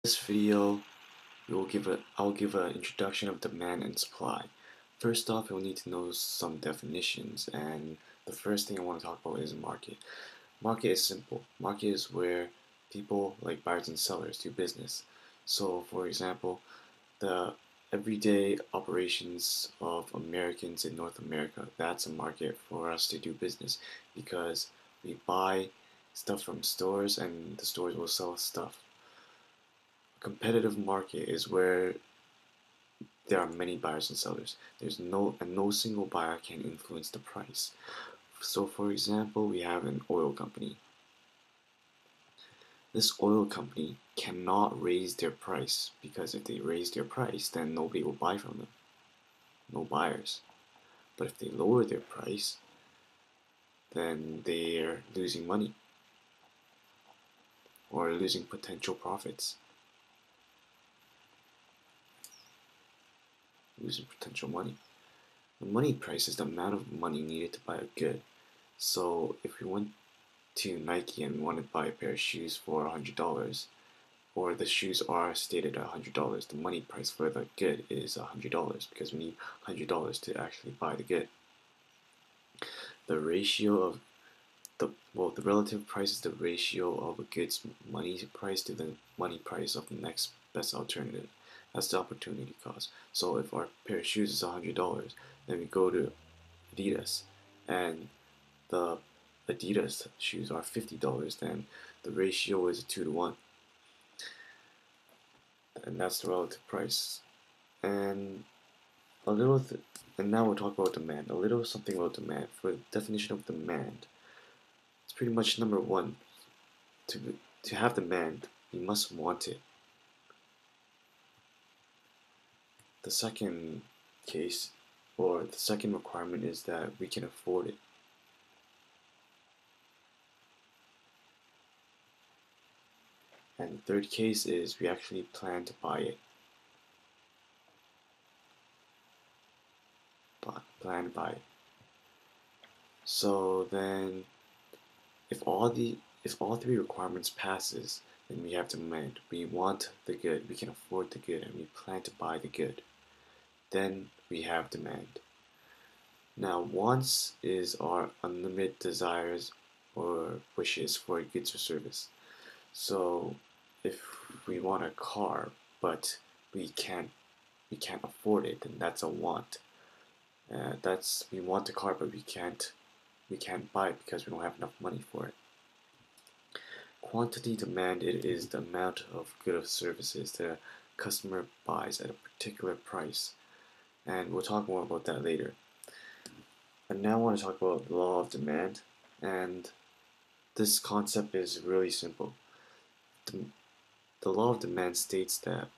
This video, I'll give an introduction of demand and supply. First off, you'll need to know some definitions, and the first thing I want to talk about is market. Market is simple. Market is where people, like buyers and sellers, do business. So, for example, the everyday operations of Americans in North America, that's a market for us to do business because we buy stuff from stores and the stores will sell stuff. Competitive market is where there are many buyers and sellers. No single buyer can influence the price. So for example, we have an oil company. This oil company cannot raise their price because if they raise their price, then nobody will buy from them. No buyers. But if they lower their price, then they're losing money or losing potential profits. Losing potential money. The money price is the amount of money needed to buy a good. So if we went to Nike and want to buy a pair of shoes for $100, or the shoes are stated at $100, the money price for the good is $100 because we need $100 to actually buy the good. The ratio of the relative price is the ratio of a good's money price to the money price of the next best alternative. That's the opportunity cost. So if our pair of shoes is $100, then we go to Adidas and the Adidas shoes are $50, then the ratio is 2 to 1. And that's the relative price. And and now we'll talk about demand. A little something about demand. For the definition of demand, it's pretty much number one. To have demand, you must want it. The second case, or the second requirement, is that we can afford it. And the third case is we actually plan to buy it. Plan to buy it. So then, if all three requirements passes, then we have demand. We want the good, we can afford the good, and we plan to buy the good. Then we have demand. Now, wants is our unlimited desires or wishes for goods or service. So, if we want a car, but we can't afford it, then that's a want. We want the car, but we can't buy it because we don't have enough money for it. Quantity demand, it is the amount of goods or services that a customer buys at a particular price, and we'll talk more about that later. And now I want to talk about the law of demand, and this concept is really simple. The law of demand states that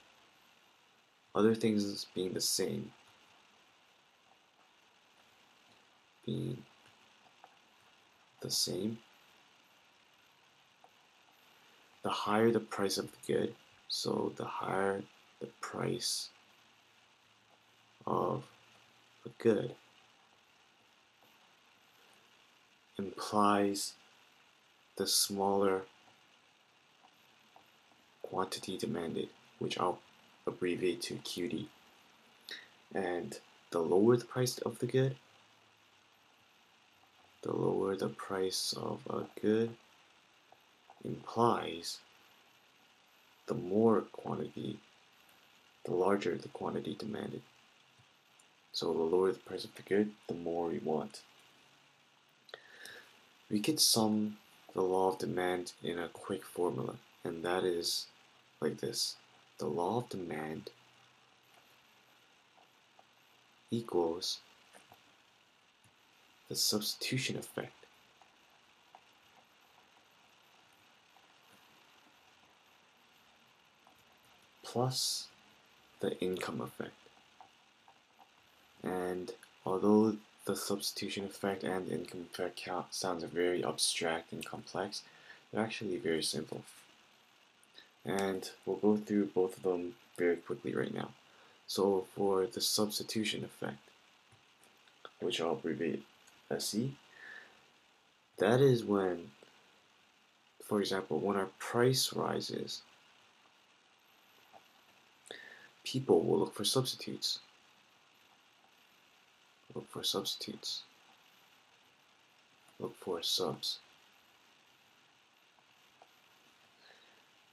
other things being the same, the higher the price of the good, so the higher the price of a good implies the smaller quantity demanded, which I'll abbreviate to QD. And the lower the price of the good, the lower the price of a good implies the more quantity, the larger the quantity demanded. So the lower the price of the good, the more we want. We could sum the law of demand in a quick formula, and that is like this. The law of demand equals the substitution effect plus the income effect. And although the substitution effect and the income effect sounds very abstract and complex, they're actually very simple. And we'll go through both of them very quickly right now. So for the substitution effect, which I'll abbreviate SE, that is when, for example, when our price rises, people will look for substitutes. Look for substitutes. Look for subs.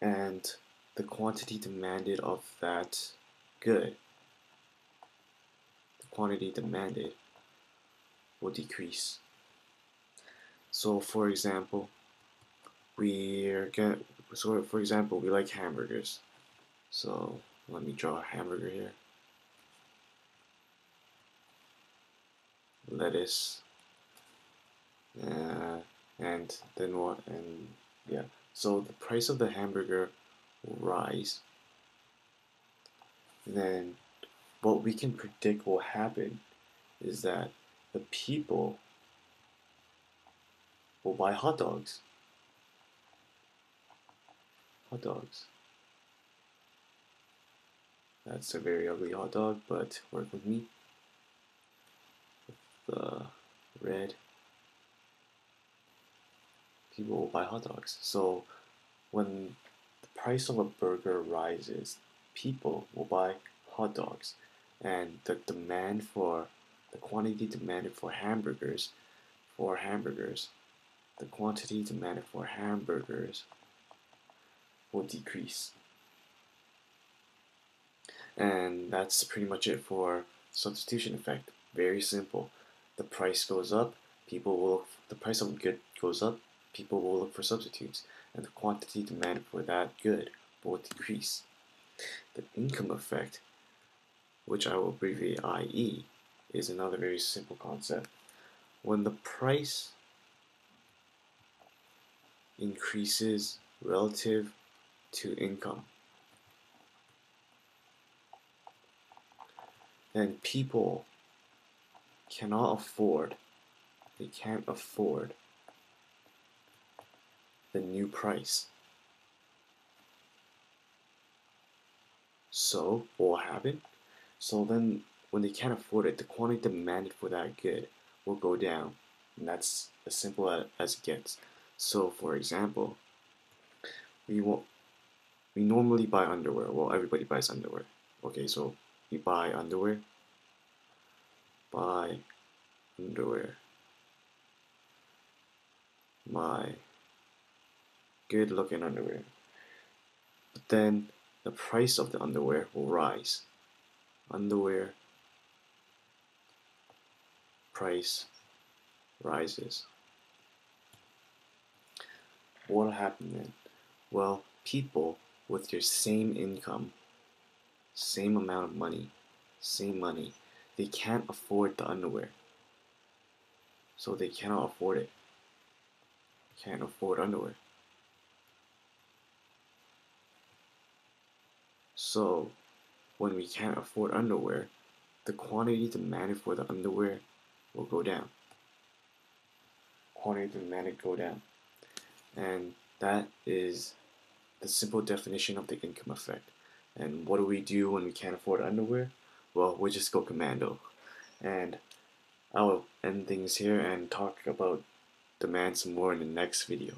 And the quantity demanded of that good, the quantity demanded will decrease. So for example, we like hamburgers. So let me draw a hamburger here. Lettuce, and then what? And yeah. So the price of the hamburger will rise. And then what we can predict will happen is that the people will buy hot dogs. Hot dogs. That's a very ugly hot dog, but work with me. The red. People will buy hot dogs. So when the price of a burger rises, people will buy hot dogs, and the quantity demanded for hamburgers, the quantity demanded for hamburgers will decrease. And that's pretty much it for substitution effect. Very simple. The price goes up, the price of a good goes up, people will look for substitutes, and the quantity demanded for that good will decrease. The income effect, which I will abbreviate IE, is another very simple concept. When the price increases relative to income, then people can't afford the new price. So what will happen? So then when they can't afford it, the quantity demanded for that good will go down. And that's as simple as it gets. So for example, we normally buy underwear. Well, everybody buys underwear. Okay, so we buy underwear. Buy underwear. My good looking underwear. But then the price of the underwear will rise. Underwear price rises. What will happen then? Well, people with your same income, same amount of money, they can't afford the underwear. So they cannot afford it. Can't afford underwear. So when we can't afford underwear, the quantity demanded for the underwear will go down. Quantity demanded go down. And that is the simple definition of the income effect. And what do we do when we can't afford underwear? Well, we just go commando. And I'll end things here and talk about demand some more in the next video.